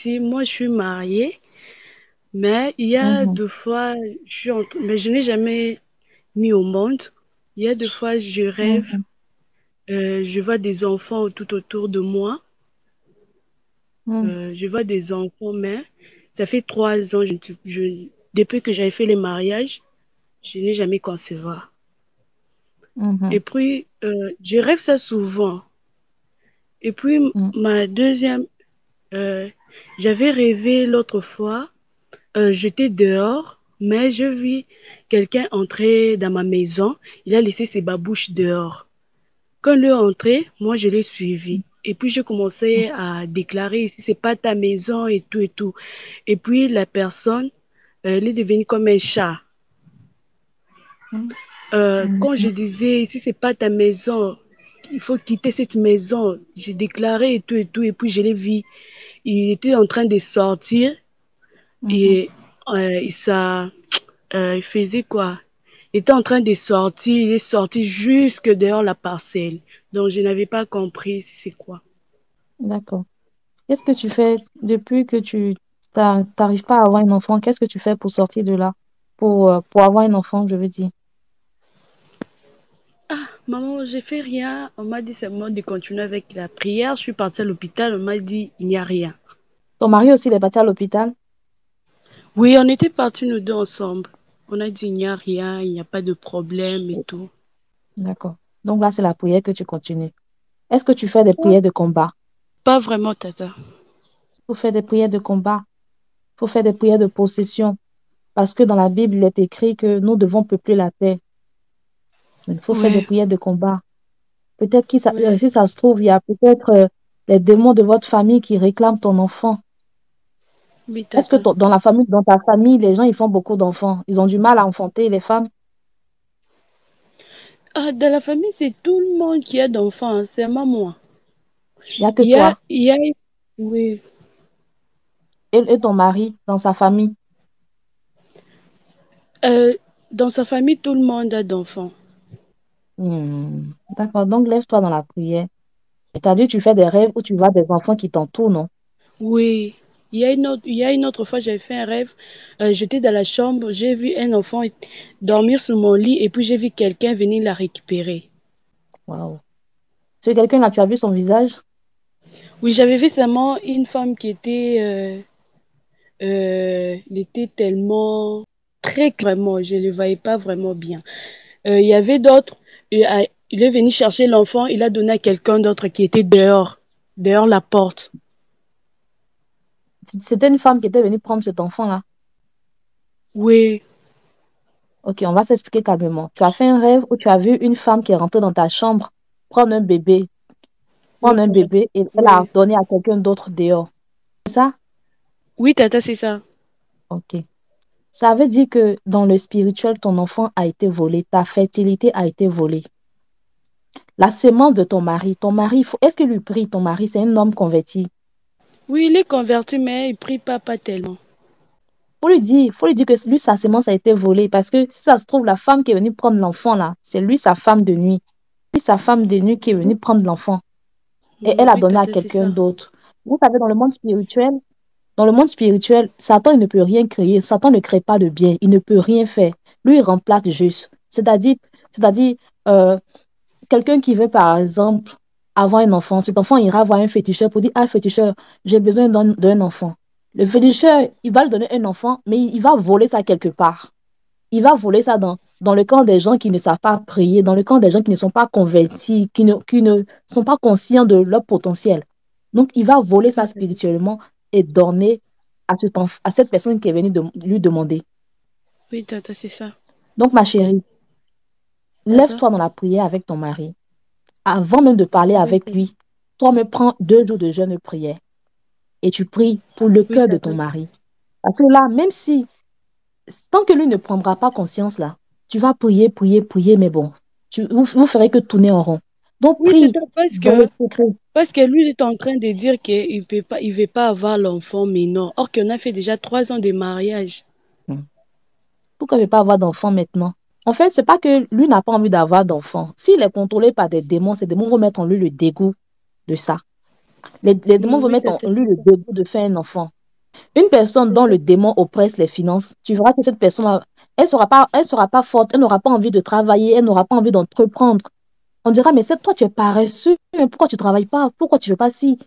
dit, moi, je suis mariée, mais il y a Mhm, deux fois, mais je n'ai jamais mis au monde. Il y a deux fois, je rêve, mhm, je vois des enfants tout autour de moi. mhm, Je vois des enfants, mais ça fait 3 ans, depuis que j'avais fait les mariages, je n'ai jamais concevoir. Et mhm, puis, je rêve ça souvent. Et puis, mhm, ma deuxième, euh, j'avais rêvé l'autre fois, j'étais dehors, mais je vis quelqu'un entrer dans ma maison. Il a laissé ses babouches dehors. Quand lui est entré, moi, je l'ai suivi. Et puis, je commençais à déclarer ici, c'est pas ta maison et tout et tout. Et puis, la personne, elle est devenue comme un chat. mhm, Quand je mhm, disais, ici, c'est pas ta maison, il faut quitter cette maison, j'ai déclaré et tout, et puis je l'ai vu. Il était en train de sortir mhm. et il faisait quoi? Il était en train de sortir, il est sorti jusque dehors la parcelle. Donc, je n'avais pas compris si c'est quoi. D'accord. Qu'est-ce que tu fais depuis que tu t'arrives pas à avoir un enfant? Qu'est-ce que tu fais pour sortir de là? Pour avoir un enfant, je veux dire. Ah, maman, j'ai fait rien. On m'a dit seulement de continuer avec la prière. Je suis partie à l'hôpital, on m'a dit il n'y a rien. Ton mari aussi, il est parti à l'hôpital? Oui, on était partis nous deux ensemble. On a dit il n'y a rien, il n'y a pas de problème et tout. D'accord. Donc là, c'est la prière que tu continues. Est-ce que tu fais des prières de combat? Pas vraiment, tata. Il faut faire des prières de combat. Il faut faire des prières de possession. Parce que dans la Bible, il est écrit que nous devons peupler la terre. Il faut faire des Oui, prières de combat. Peut-être que oui, si ça se trouve, il y a peut-être les démons de votre famille qui réclament ton enfant. oui, Est-ce que tata. dans ta famille, les gens, ils font beaucoup d'enfants? Ils ont du mal à enfanter les femmes? Ah, dans la famille, c'est tout le monde qui a d'enfants, hein, c'est pas moi. Il n'y a que Il y a, toi il y a, oui, et ton mari dans sa famille. euh, dans sa famille, tout le monde a d'enfants. D'accord. Donc, lève-toi dans la prière. Et t'as dit, tu fais des rêves où tu vois des enfants qui t'entourent, non? Oui, il y a une autre fois, j'avais fait un rêve. J'étais dans la chambre, j'ai vu un enfant dormir sur mon lit et puis j'ai vu quelqu'un venir la récupérer. Waouh. Tu es quelqu'un là, tu as vu son visage? Oui, j'avais vu seulement une femme qui était, il était tellement très vraiment, je ne le voyais pas vraiment bien. Il y avait d'autres, il est venu chercher l'enfant, il a donné à quelqu'un d'autre qui était dehors, dehors la porte. C'était une femme qui était venue prendre cet enfant-là. Oui, Ok, on va s'expliquer calmement. Tu as fait un rêve où tu as vu une femme qui est rentrée dans ta chambre oui, prendre un tata. bébé et elle a Oui, donné à quelqu'un d'autre dehors. C'est ça? oui, tata, c'est ça. Ok. Ça veut dire que dans le spirituel, ton enfant a été volé, ta fertilité a été volée. La sémence de ton mari, est-ce qu'il lui prie, ton mari, c'est un homme converti. Oui, il est converti, mais il prie pas tellement. Faut lui dire que lui, sa sémence a été volée parce que si ça se trouve, la femme qui est venue prendre l'enfant là, c'est lui, sa femme de nuit. Lui, sa femme de nuit qui est venue prendre l'enfant et elle a Oui, donné à tata, c'est quelqu'un ça. d'autre. Vous savez, dans le monde spirituel, Satan, il ne peut rien créer. Satan ne crée pas de bien. Il ne peut rien faire. Lui, il remplace juste. C'est-à-dire, euh, quelqu'un qui veut, par exemple, avoir un enfant, cet enfant ira voir un féticheur pour dire, ah, féticheur, j'ai besoin d'un enfant. Le féticheur, il va lui donner un enfant, mais il va voler ça quelque part. Il va voler ça dans le camp des gens qui ne savent pas prier, dans le camp des gens qui ne sont pas convertis, qui ne sont pas conscients de leur potentiel. Donc, il va voler ça Oui, tata. spirituellement et donner à cette personne qui est venue lui demander. Oui, tata, c'est ça. Donc, ma chérie, Tata. lève-toi dans la prière avec ton mari. Avant même de parler Oui, avec tata. lui, toi me prends 2 jours de jeûne et prière et tu pries pour le Oui, cœur de ton tata. mari. Parce que là, même si, tant que lui ne prendra pas conscience là, tu vas prier, prier, prier, mais bon, vous ferez que tourner en rond. Donc, Oui, prie tata, dans le secret. parce que lui, il est en train de dire qu'il veut pas avoir l'enfant, mais non. Or qu'on a fait déjà 3 ans de mariage. Hmm. Pourquoi il ne veut pas avoir d'enfant maintenant? En fait, c'est pas que lui n'a pas envie d'avoir d'enfant. S'il est contrôlé par des démons, ces démons vont mettre en lui le dégoût de ça. Les démons veulent Oui, mettre tata, en lui c'est le ça. dégoût de faire un enfant. Une personne C'est dont ça. le démon oppresse les finances, tu verras que cette personne, elle sera pas forte, elle n'aura pas envie de travailler, elle n'aura pas envie d'entreprendre. On dira, mais toi, tu es paresseux, pourquoi tu ne travailles pas? Pourquoi tu ne fais pas ci?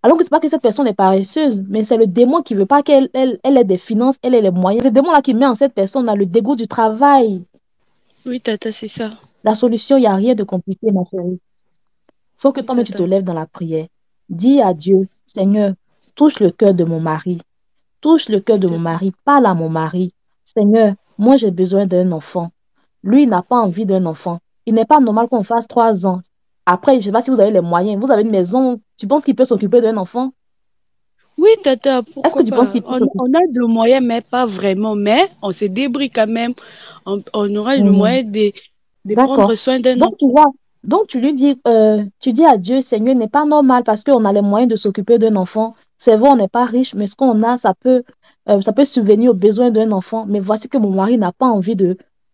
Alors que ce n'est pas que cette personne est paresseuse, mais c'est le démon qui ne veut pas qu'elle ait des finances, elle ait les moyens. C'est le démon-là qui met en cette personne là, le dégoût du travail. Oui, tata, c'est ça. La solution, il n'y a rien de compliqué, ma chérie. Il faut que Oui, toi-même, tu te tata. lèves dans la prière. Dis à Dieu, Seigneur, touche le cœur de mon mari. Touche le cœur Oui, de mon tata. mari. Parle à mon mari. Seigneur, moi, j'ai besoin d'un enfant. Lui, il n'a pas envie d'un enfant. Il n'est pas normal qu'on fasse 3 ans. Après, je ne sais pas si vous avez les moyens. Vous avez une maison. Tu penses qu'il peut s'occuper d'un enfant? Oui, tata, Est-ce que pourquoi tu penses pas? qu'il peut s'occuper? On a de moyens, mais pas vraiment. Mais on se débrouille quand même. On aura le Mhm. moyen de D'accord. prendre soin d'un Donc, tu enfant. vois, donc tu dis à Dieu, Seigneur, il n'est pas normal parce qu'on a les moyens de s'occuper d'un enfant. C'est vrai, on n'est pas riche, mais ce qu'on a, ça peut subvenir aux besoins d'un enfant. Mais voici que mon mari n'a pas envie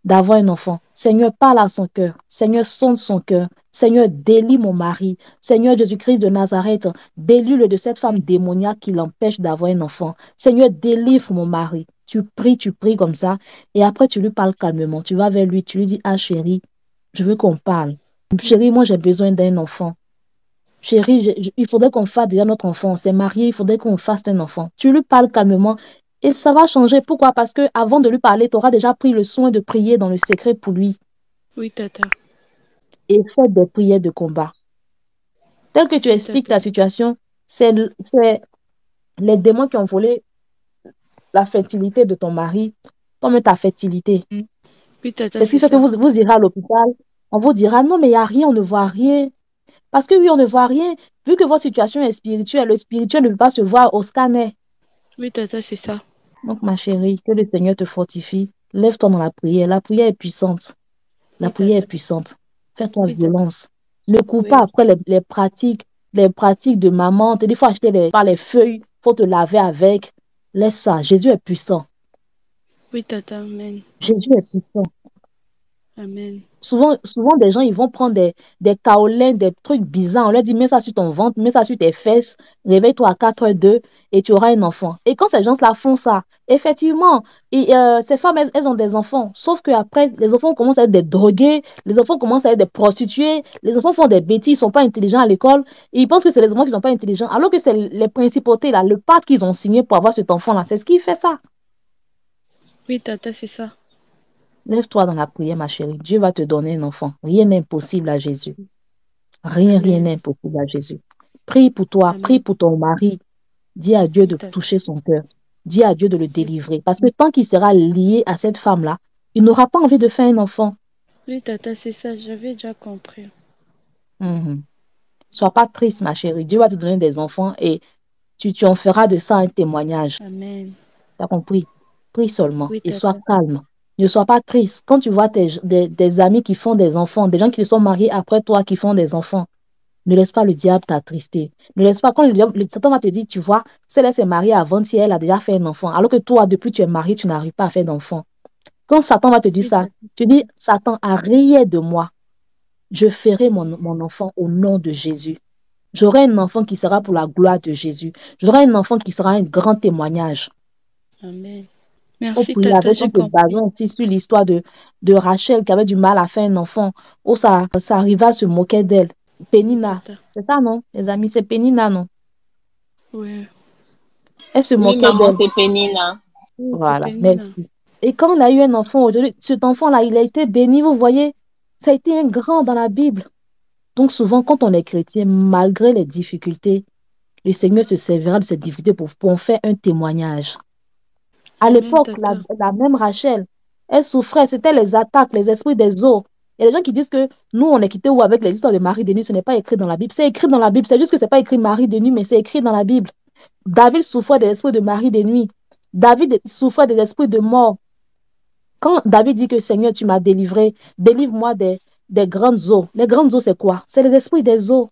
d'avoir un enfant. Seigneur, parle à son cœur. Seigneur, sonde son cœur. Seigneur, délie mon mari. Seigneur Jésus-Christ de Nazareth, délie-le de cette femme démoniaque qui l'empêche d'avoir un enfant. Seigneur, délivre mon mari. Tu pries comme ça. Et après, tu lui parles calmement. Tu vas vers lui, tu lui dis, ah chérie, je veux qu'on parle. Chérie, moi, j'ai besoin d'un enfant. Chérie, il faudrait qu'on fasse déjà notre enfant. On s'est marié, il faudrait qu'on fasse un enfant. Tu lui parles calmement et ça va changer. Pourquoi? Parce que avant de lui parler, tu auras déjà pris le soin de prier dans le secret pour lui Oui, tata. et faire des prières de combat. Tel que tu Oui, expliques tata. ta situation, c'est les démons qui ont volé la fertilité de ton mari, comme ta fertilité. Oui, tata, C'est ce qui c'est fait que ça. vous irez à l'hôpital. On vous dira, non, mais il n'y a rien, on ne voit rien. Parce que oui, on ne voit rien. Vu que votre situation est spirituelle, le spirituel ne peut pas se voir au scanner. Oui, tata, c'est ça. Donc, ma chérie, que le Seigneur te fortifie. Lève-toi dans la prière. La prière est puissante. La Oui, prière est tata. puissante. Fais-toi Oui, tata. violence. Ne cours pas Oui. après les pratiques de maman. Des fois, acheter par les feuilles. Faut te laver avec. Laisse ça. Jésus est puissant. Oui, tata. Amen. Jésus est puissant. Amen. Souvent, des gens, ils vont prendre des kaolins, des trucs bizarres. On leur dit, mets ça sur ton ventre, mets ça sur tes fesses, réveille-toi à 4h02 et tu auras un enfant. Et quand ces gens-là font ça, effectivement, ces femmes, elles ont des enfants. Sauf qu'après, les enfants commencent à être des drogués, les enfants commencent à être des prostituées, les enfants font des bêtises, ils ne sont pas intelligents à l'école. Et ils pensent que c'est les enfants qui ne sont pas intelligents. Alors que c'est les principautés, là, le pacte qu'ils ont signé pour avoir cet enfant-là. C'est ce qui fait ça. Oui, tata, c'est ça. Lève-toi dans la prière, ma chérie. Dieu va te donner un enfant. Rien n'est impossible à Jésus. Rien Amen. n'est impossible à Jésus. Prie pour toi, prie Amen. pour ton mari. Dis à Dieu Oui, de tata. toucher son cœur. Dis à Dieu de le Oui, délivrer. Parce que tant qu'il sera lié à cette femme-là, il n'aura pas envie de faire un enfant. oui, tata, c'est ça. J'avais déjà compris. Mhm. Sois pas triste, ma chérie. Dieu va te donner des enfants et tu en feras de ça un témoignage. Amen. Tu as compris? Prie seulement Oui, et sois tata. calme. Ne sois pas triste. Quand tu vois des amis qui font des enfants, des gens qui se sont mariés après toi qui font des enfants, ne laisse pas le diable t'attrister. Ne laisse pas, quand Satan va te dire, tu vois, celle-là s'est mariée avant-hier, elle a déjà fait un enfant. Alors que toi, depuis que tu es marié, tu n'arrives pas à faire d'enfant. Quand Satan va te dire Oui, ça, tata. tu dis, Satan, arrière de moi. Je ferai mon enfant au nom de Jésus. J'aurai un enfant qui sera pour la gloire de Jésus. J'aurai un enfant qui sera un grand témoignage. Amen. On Merci, prie tata, avec, j'ai on se compris. basant aussi sur l'histoire de Rachel qui avait du mal à faire un enfant, où ça arriva à se moquer d'elle. Oui, Pénina, tata. c'est ça, non? Les amis, c'est Pénina, non? Oui. Elle se Oui, moquait maman, d'elle. c'est Pénina. Oui, c'est Voilà, Pénina. merci. Et quand on a eu un enfant aujourd'hui, cet enfant-là, il a été béni, vous voyez, ça a été un grand dans la Bible. Donc souvent, quand on est chrétien, malgré les difficultés, le Seigneur se servira de ces difficultés pour en faire un témoignage. À Amen, l'époque, tata. la même Rachel, elle souffrait, c'était les attaques, les esprits des eaux. Il y a des gens qui disent que nous, on est quittés ou avec les histoires de Marie de nuit, ce n'est pas écrit dans la Bible. C'est écrit dans la Bible, c'est juste que ce n'est pas écrit Marie de nuit, mais c'est écrit dans la Bible. David souffrait des esprits de Marie de nuit. David souffrait des esprits de mort. Quand David dit que Seigneur, tu m'as délivré, délivre-moi des grandes eaux. Les grandes eaux, c'est quoi? C'est les esprits des eaux.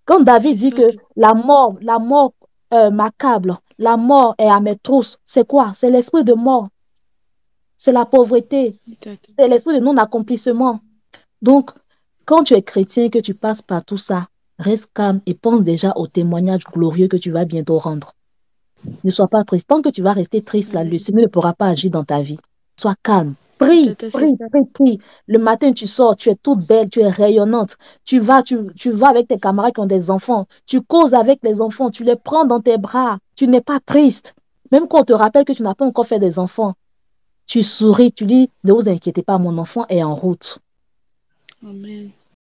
Quand David C'est dit ça, que la mort m'accable, la mort est à mes trousses, c'est quoi? C'est l'esprit de mort, c'est la pauvreté, tata. c'est l'esprit de non-accomplissement. Donc, quand tu es chrétien, que tu passes par tout ça, Reste calme et pense déjà au témoignage glorieux que tu vas bientôt rendre. Ne sois pas triste. Tant que tu vas rester triste, là, le Amen. Seigneur ne pourra pas agir dans ta vie. Sois calme. Tout Prie, à fait, c'est prie, ça. prie, prie. Le matin, tu sors, tu es toute belle, tu es rayonnante. Tu vas avec tes camarades qui ont des enfants. Tu causes avec les enfants, tu les prends dans tes bras. Tu n'es pas triste. Même quand on te rappelle que tu n'as pas encore fait des enfants, tu souris, tu dis, ne vous inquiétez pas, mon enfant est en route. Amen.